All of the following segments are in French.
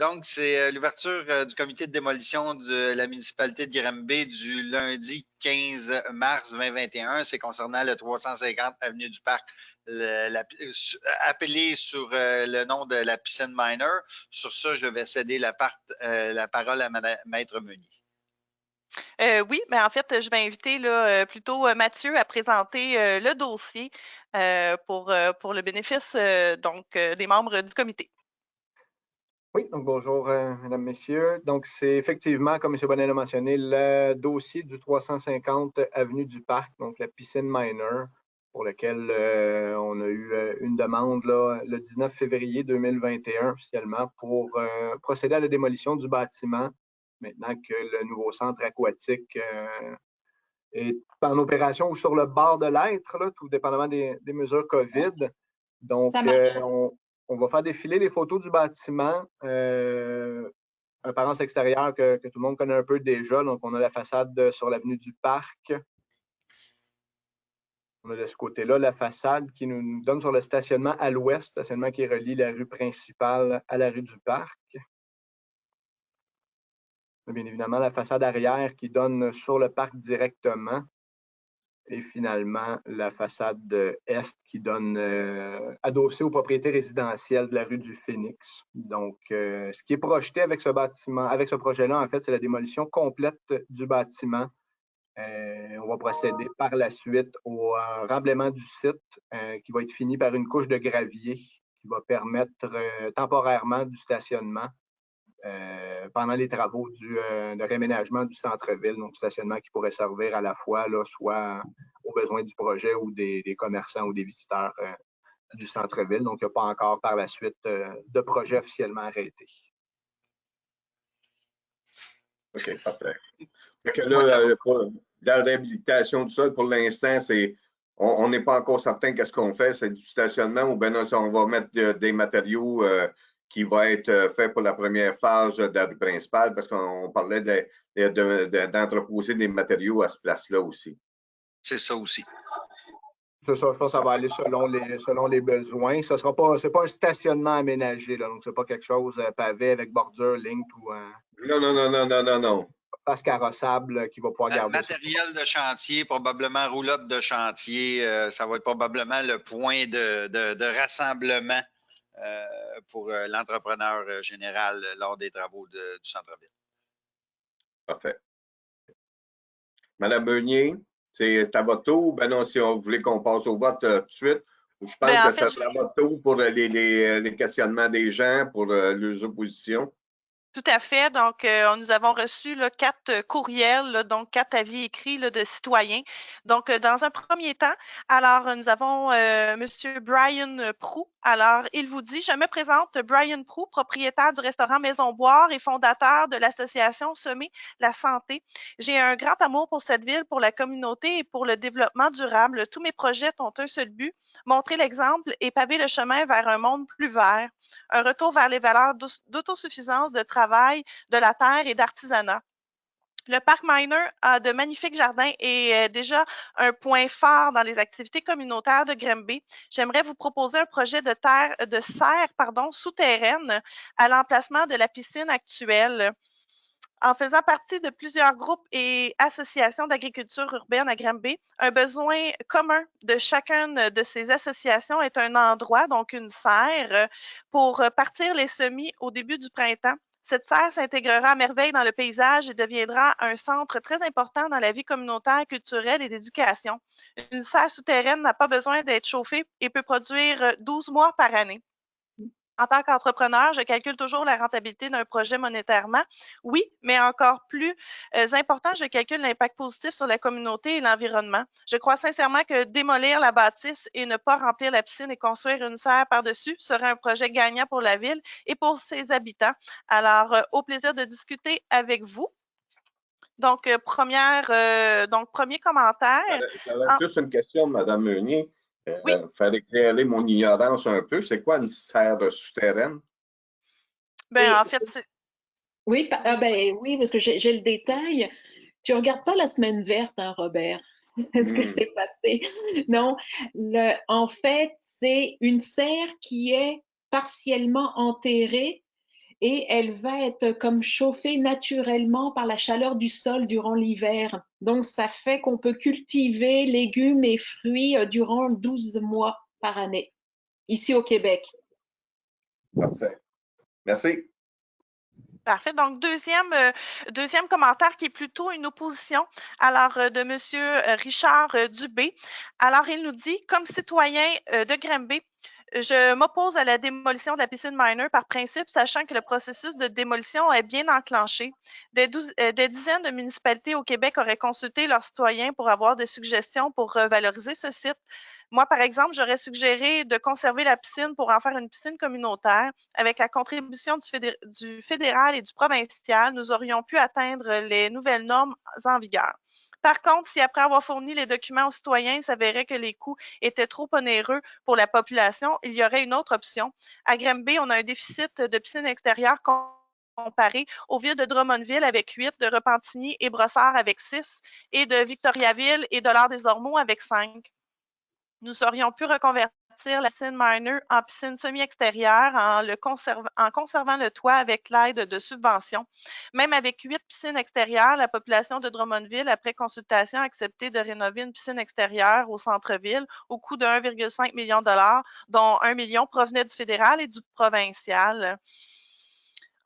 Donc, c'est l'ouverture du comité de démolition de la municipalité de Granby du lundi 15 mars 2021. C'est concernant le 350 avenue du Parc, appelé sur le nom de la piscine Minor. Sur ça, je vais céder la parole à Maître Meunier. Oui, mais en fait, je vais inviter là, plutôt Mathieu à présenter le dossier pour le bénéfice des membres du comité. Oui, donc bonjour, mesdames, messieurs. Donc, c'est effectivement, comme M. Bonnet l'a mentionné, le dossier du 350 avenue du Parc, donc la piscine Minor, pour lequel on a eu une demande là, le 19 février 2021 officiellement pour procéder à la démolition du bâtiment, maintenant que le nouveau centre aquatique est en opération ou sur le bord de l'être, tout dépendamment des mesures COVID. Donc, on va faire défiler les photos du bâtiment, apparence extérieure que tout le monde connaît un peu déjà. Donc, on a la façade sur l'avenue du Parc. On a de ce côté-là la façade qui nous donne sur le stationnement à l'ouest, stationnement qui relie la rue principale à la rue du Parc. Bien évidemment, la façade arrière qui donne sur le parc directement. Et finalement, la façade est qui donne adossée aux propriétés résidentielles de la rue du Phénix. Donc, ce qui est projeté avec ce bâtiment, avec ce projet-là, en fait, c'est la démolition complète du bâtiment. On va procéder par la suite au remblaiement du site qui va être fini par une couche de gravier qui va permettre temporairement du stationnement pendant les travaux de réaménagement du centre-ville, donc stationnement qui pourrait servir à la fois là, soit aux besoins du projet ou des commerçants ou des visiteurs du centre-ville. Donc, il n'y a pas encore par la suite de projet officiellement arrêté. OK, parfait. Fait que là, pour la réhabilitation du sol, pour l'instant, on n'est pas encore certain qu'est-ce qu'on fait. C'est du stationnement ou bien on va mettre des matériaux qui vont être faits pour la première phase de la rue principale parce qu'on parlait d'entreposer des matériaux à ce place-là aussi. C'est ça aussi. C'est ça, je pense que ça va aller selon les besoins. Ce sera pas, c'est pas un stationnement aménagé, là, donc c'est pas quelque chose pavé avec bordure, linked ou Non. place carrossable qui va pouvoir garder matériel de chantier, probablement roll-up de chantier. Ça va être probablement le point de rassemblement pour l'entrepreneur général lors des travaux du centre-ville. Parfait. Madame Meunier, c'est à votre tour. Ben non, si on voulait qu'on passe au vote tout de suite, je pense que ça sera à votre tour pour les questionnements des gens, pour leurs oppositions. Tout à fait. Donc, nous avons reçu là, 4 courriels, là, donc 4 avis écrits là, de citoyens. Donc, dans un premier temps, alors nous avons Monsieur Brian Prou. Alors, il vous dit, je me présente Brian Prou, propriétaire du restaurant Maison Boire et fondateur de l'association Semer la Santé. J'ai un grand amour pour cette ville, pour la communauté et pour le développement durable. Tous mes projets ont un seul but, montrer l'exemple et paver le chemin vers un monde plus vert. Un retour vers les valeurs d'autosuffisance, de travail, de la terre et d'artisanat. Le parc Minor a de magnifiques jardins et est déjà un point fort dans les activités communautaires de Granby. J'aimerais vous proposer un projet de serre souterraine à l'emplacement de la piscine actuelle. En faisant partie de plusieurs groupes et associations d'agriculture urbaine à Granby, un besoin commun de chacune de ces associations est un endroit, donc une serre, pour partir les semis au début du printemps. Cette serre s'intégrera à merveille dans le paysage et deviendra un centre très important dans la vie communautaire, culturelle et d'éducation. Une serre souterraine n'a pas besoin d'être chauffée et peut produire 12 mois par année. En tant qu'entrepreneur, je calcule toujours la rentabilité d'un projet monétairement. Oui, mais encore plus important, je calcule l'impact positif sur la communauté et l'environnement. Je crois sincèrement que démolir la bâtisse et ne pas remplir la piscine et construire une serre par-dessus serait un projet gagnant pour la ville et pour ses habitants. Alors, au plaisir de discuter avec vous. Donc, premier commentaire. J'avais juste une question, Mme Meunier. Oui. Faire éclairer mon ignorance un peu. C'est quoi une serre souterraine? Ben, en fait, c'est. Oui, oui, parce que j'ai le détail. Tu regardes pas la semaine verte, hein, Robert? Est-ce que c'est passé? Non. En fait, c'est une serre qui est partiellement enterrée et elle va être comme chauffée naturellement par la chaleur du sol durant l'hiver. Donc, ça fait qu'on peut cultiver légumes et fruits durant 12 mois par année, ici au Québec. Parfait. Merci. Parfait. Donc, deuxième commentaire qui est plutôt une opposition, alors de M. Richard Dubé. Alors, il nous dit, comme citoyen de Granby, je m'oppose à la démolition de la piscine Miner par principe, sachant que le processus de démolition est bien enclenché. Des dizaines de municipalités au Québec auraient consulté leurs citoyens pour avoir des suggestions pour revaloriser ce site. Moi, par exemple, j'aurais suggéré de conserver la piscine pour en faire une piscine communautaire. Avec la contribution du fédéral et du provincial, nous aurions pu atteindre les nouvelles normes en vigueur. Par contre, si après avoir fourni les documents aux citoyens, il s'avérait que les coûts étaient trop onéreux pour la population, il y aurait une autre option. À Granby, on a un déficit de piscines extérieures comparé aux villes de Drummondville avec 8, de Repentigny et Brossard avec 6 et de Victoriaville et de l'Art-des-Ormeaux avec 5. Nous aurions pu reconvertir la piscine Miner en piscine semi-extérieure en conservant le toit avec l'aide de subventions. Même avec 8 piscines extérieures, la population de Drummondville, après consultation, a accepté de rénover une piscine extérieure au centre-ville au coût de 1,5 million de dollars, dont 1 million provenait du fédéral et du provincial.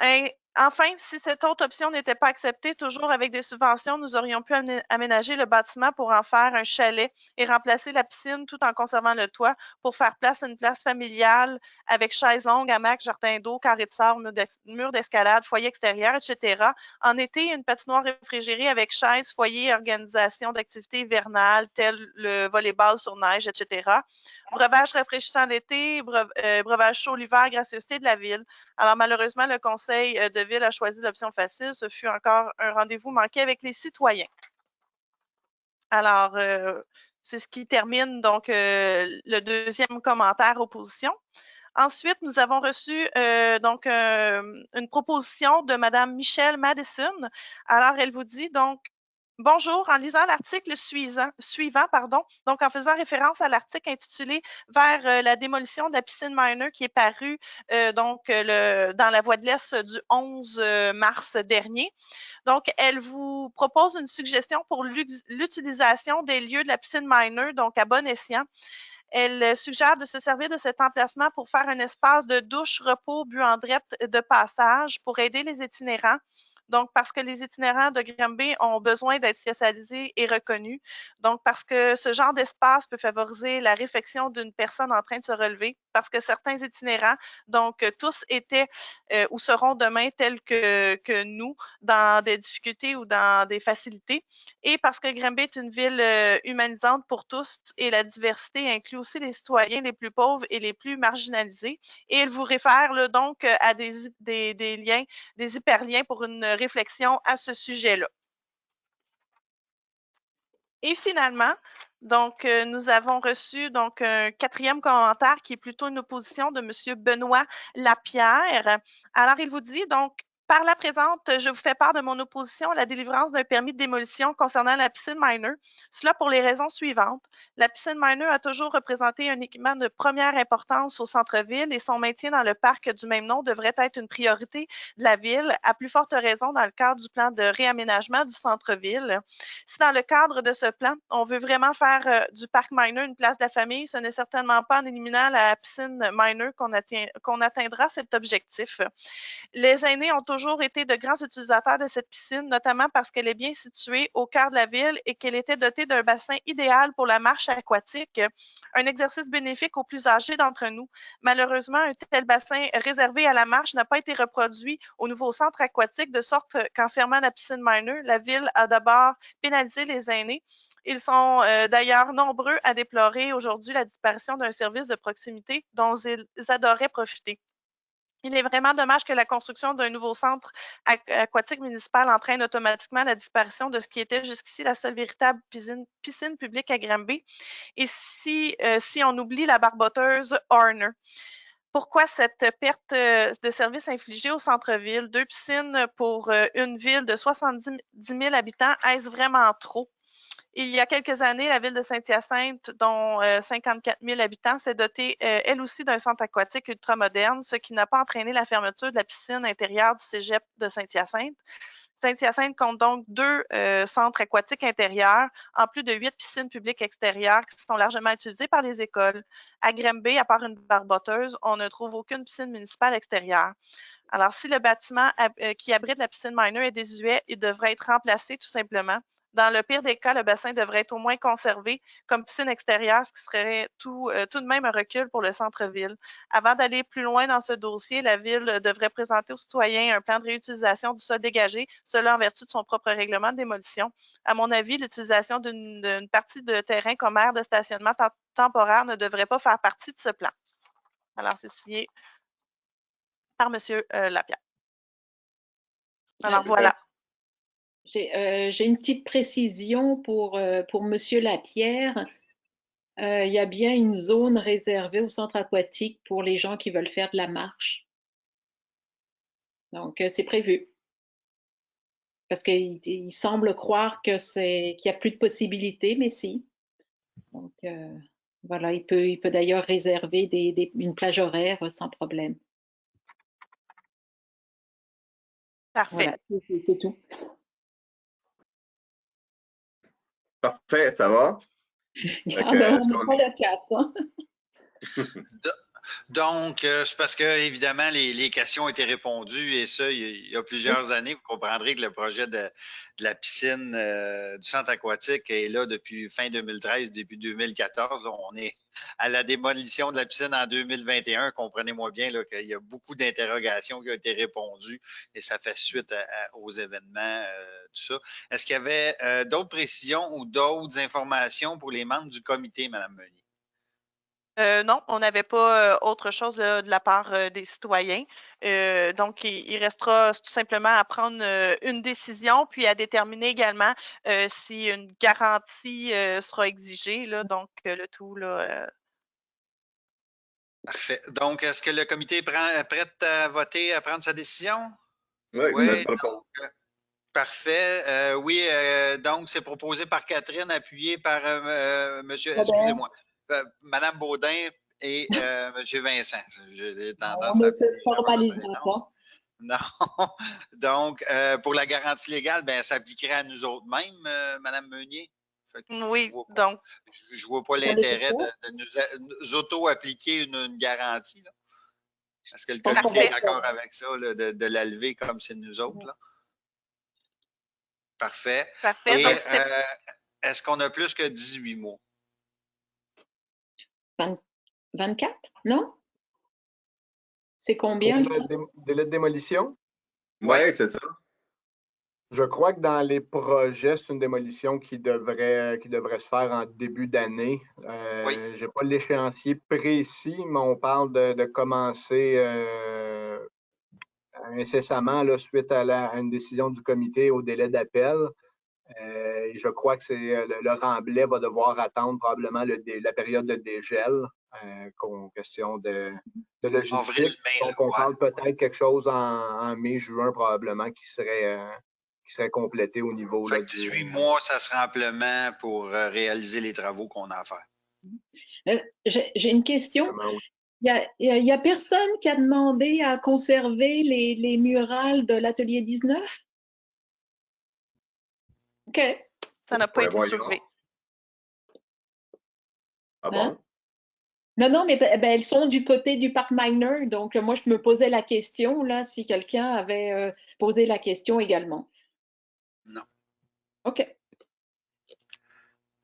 Et enfin, si cette autre option n'était pas acceptée, toujours avec des subventions, nous aurions pu aménager le bâtiment pour en faire un chalet et remplacer la piscine tout en conservant le toit pour faire place à une place familiale avec chaises longues, hamac, jardin d'eau, carré de sable, mur d'escalade, foyer extérieur, etc. En été, une patinoire réfrigérée avec chaises, foyer et organisation d'activités hivernales telles le volleyball sur neige, etc. Breuvage rafraîchissant l'été, breuvage chaud l'hiver, gracieuseté de la ville. Alors, malheureusement, le conseil de ville a choisi l'option facile. Ce fut encore un rendez-vous manqué avec les citoyens. Alors, c'est ce qui termine donc le deuxième commentaire opposition. Ensuite, nous avons reçu donc une proposition de Mme Michelle Madison. Alors, elle vous dit donc bonjour, en lisant l'article suivant, donc en faisant référence à l'article intitulé Vers la démolition de la piscine Miner qui est paru dans la Voix de l'Est du 11 mars dernier. Donc, elle vous propose une suggestion pour l'utilisation des lieux de la piscine Miner, donc à bon escient. Elle suggère de se servir de cet emplacement pour faire un espace de douche, repos, buanderie de passage pour aider les itinérants. Donc, parce que les itinérants de Granby ont besoin d'être socialisés et reconnus. Donc, parce que ce genre d'espace peut favoriser la réflexion d'une personne en train de se relever. Parce que certains itinérants, donc tous étaient ou seront demain tels que nous, dans des difficultés ou dans des facilités. Et parce que Granby est une ville humanisante pour tous et la diversité inclut aussi les citoyens les plus pauvres et les plus marginalisés. Et elle vous réfère là, donc à des liens, des hyperliens pour une réflexion à ce sujet-là. Et finalement, donc, nous avons reçu donc un quatrième commentaire qui est plutôt une opposition de M. Benoît Lapierre. Alors, il vous dit donc, par la présente, je vous fais part de mon opposition à la délivrance d'un permis de démolition concernant la piscine Miner. Cela pour les raisons suivantes. La piscine Miner a toujours représenté un équipement de première importance au centre-ville et son maintien dans le parc du même nom devrait être une priorité de la ville, à plus forte raison dans le cadre du plan de réaménagement du centre-ville. Si dans le cadre de ce plan, on veut vraiment faire du parc Miner une place de la famille, ce n'est certainement pas en éliminant la piscine Miner qu'on atteindra cet objectif. Les aînés ont toujours été de grands utilisateurs de cette piscine, notamment parce qu'elle est bien située au cœur de la ville et qu'elle était dotée d'un bassin idéal pour la marche aquatique, un exercice bénéfique aux plus âgés d'entre nous. Malheureusement, un tel bassin réservé à la marche n'a pas été reproduit au nouveau centre aquatique, de sorte qu'en fermant la piscine Miner, la ville a d'abord pénalisé les aînés. Ils sont d'ailleurs nombreux à déplorer aujourd'hui la disparition d'un service de proximité dont ils adoraient profiter. Il est vraiment dommage que la construction d'un nouveau centre aquatique municipal entraîne automatiquement la disparition de ce qui était jusqu'ici la seule véritable piscine publique à Granby. Et si on oublie la barboteuse Horner. Pourquoi cette perte de service infligée au centre-ville? 2 piscines pour une ville de 70 000 habitants, est-ce vraiment trop? il y a quelques années, la ville de Saint-Hyacinthe, dont 54 000 habitants, s'est dotée, elle aussi, d'un centre aquatique ultramoderne, ce qui n'a pas entraîné la fermeture de la piscine intérieure du cégep de Saint-Hyacinthe. Saint-Hyacinthe compte donc 2 centres aquatiques intérieurs, en plus de 8 piscines publiques extérieures qui sont largement utilisées par les écoles. À Granby, à part une barboteuse, on ne trouve aucune piscine municipale extérieure. Alors, si le bâtiment qui abrite la piscine minor est désuet, il devrait être remplacé tout simplement. Dans le pire des cas, le bassin devrait être au moins conservé comme piscine extérieure, ce qui serait tout de même un recul pour le centre-ville. Avant d'aller plus loin dans ce dossier, la Ville devrait présenter aux citoyens un plan de réutilisation du sol dégagé, cela en vertu de son propre règlement de démolition. À mon avis, l'utilisation d'une partie de terrain comme aire de stationnement temporaire ne devrait pas faire partie de ce plan. Alors, c'est signé par M. Lapierre. Alors, voilà. J'ai une petite précision pour M. Lapierre. Il y a bien une zone réservée au centre aquatique pour les gens qui veulent faire de la marche. Donc, c'est prévu. Parce qu'il semble croire qu'il n'y a plus de possibilités, mais si. Donc, voilà, il peut d'ailleurs réserver une plage horaire sans problème. Parfait. Voilà, c'est tout. Parfait, ça va? Regarde, on n'a pas de casse. Hein? Donc, c'est parce que, évidemment, les questions ont été répondues et ça, il y a plusieurs années. Vous comprendrez que le projet de la piscine du centre aquatique est là depuis fin 2013, début 2014. Là, on est à la démolition de la piscine en 2021. Comprenez-moi bien qu'il y a beaucoup d'interrogations qui ont été répondues et ça fait suite aux événements, tout ça. Est-ce qu'il y avait d'autres précisions ou d'autres informations pour les membres du comité, Mme Meunier? Non, on n'avait pas autre chose là, de la part des citoyens. Donc, il restera tout simplement à prendre une décision, puis à déterminer également si une garantie sera exigée. Là, donc, le tout, là. Parfait. Donc, est-ce que le comité est prêt à voter, à prendre sa décision? Oui, donc, parfait. Oui, donc c'est proposé par Catherine, appuyé par monsieur, excusez-moi, Madame Baudin et monsieur Vincent. J'ai tendance On à ne se formalisera pas. Non. Donc, pour la garantie légale, ben, ça s'appliquerait à nous autres mêmes, Madame Meunier. Oui, donc. Je ne vois pas l'intérêt de nous auto-appliquer une garantie. Là. Est-ce que le comité est d'accord avec ça, là, de la lever comme c'est nous autres? Là? Parfait. Parfait. Et Donc, est-ce qu'on a plus que 18 mois? 24? Non? C'est combien? Le délai de démolition? Oui, c'est ça. Je crois que dans les projets, c'est une démolition qui devrait se faire en début d'année. Je n'ai pas l'échéancier précis, mais on parle de commencer incessamment là, suite à une décision du comité au délai d'appel. Je crois que le remblai va devoir attendre probablement la période de dégel, question de logistique. Donc, on parle peut-être quelque chose en mai, juin probablement qui serait complété au niveau. Là, 18 mois, ça sera amplement pour réaliser les travaux qu'on a à faire. J'ai une question. Il y a personne qui a demandé à conserver les murales de l'atelier 19? OK. Ça n'a pas été soulevé. Ah bon? Hein? Non, mais elles sont du côté du parc Minor. Donc, moi, je me posais la question, là, si quelqu'un avait posé la question également. Non. OK.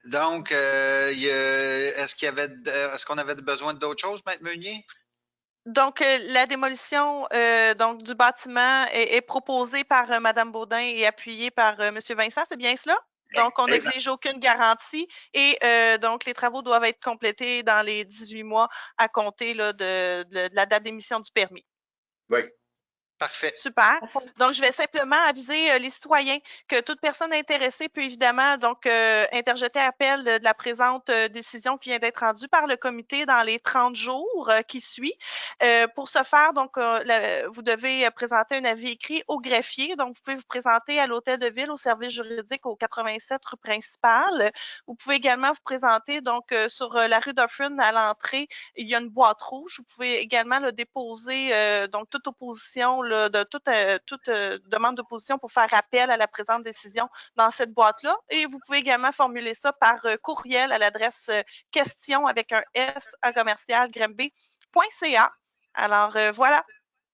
Donc, est-ce qu'on avait besoin d'autres choses, M. Meunier? Donc, la démolition donc, du bâtiment est proposée par Mme Baudin et appuyée par M. Vincent, c'est bien cela? Donc, on n'exige aucune garantie et donc, les travaux doivent être complétés dans les 18 mois à compter là, de la date d'émission du permis. Oui. Parfait. Super. Donc, je vais simplement aviser les citoyens que toute personne intéressée peut évidemment donc interjeter appel de la présente décision qui vient d'être rendue par le comité dans les 30 jours qui suivent. Pour ce faire, donc, vous devez présenter un avis écrit au greffier. Donc, vous pouvez vous présenter à l'hôtel de ville, au service juridique au 87 rue principale. Vous pouvez également vous présenter donc sur la rue Dufferin à l'entrée. Il y a une boîte rouge. Vous pouvez également déposer donc toute opposition de toute demande d'opposition pour faire appel à la présente décision dans cette boîte-là. Et vous pouvez également formuler ça par courriel à l'adresse question avec un S à commercial grimby.ca. Alors voilà.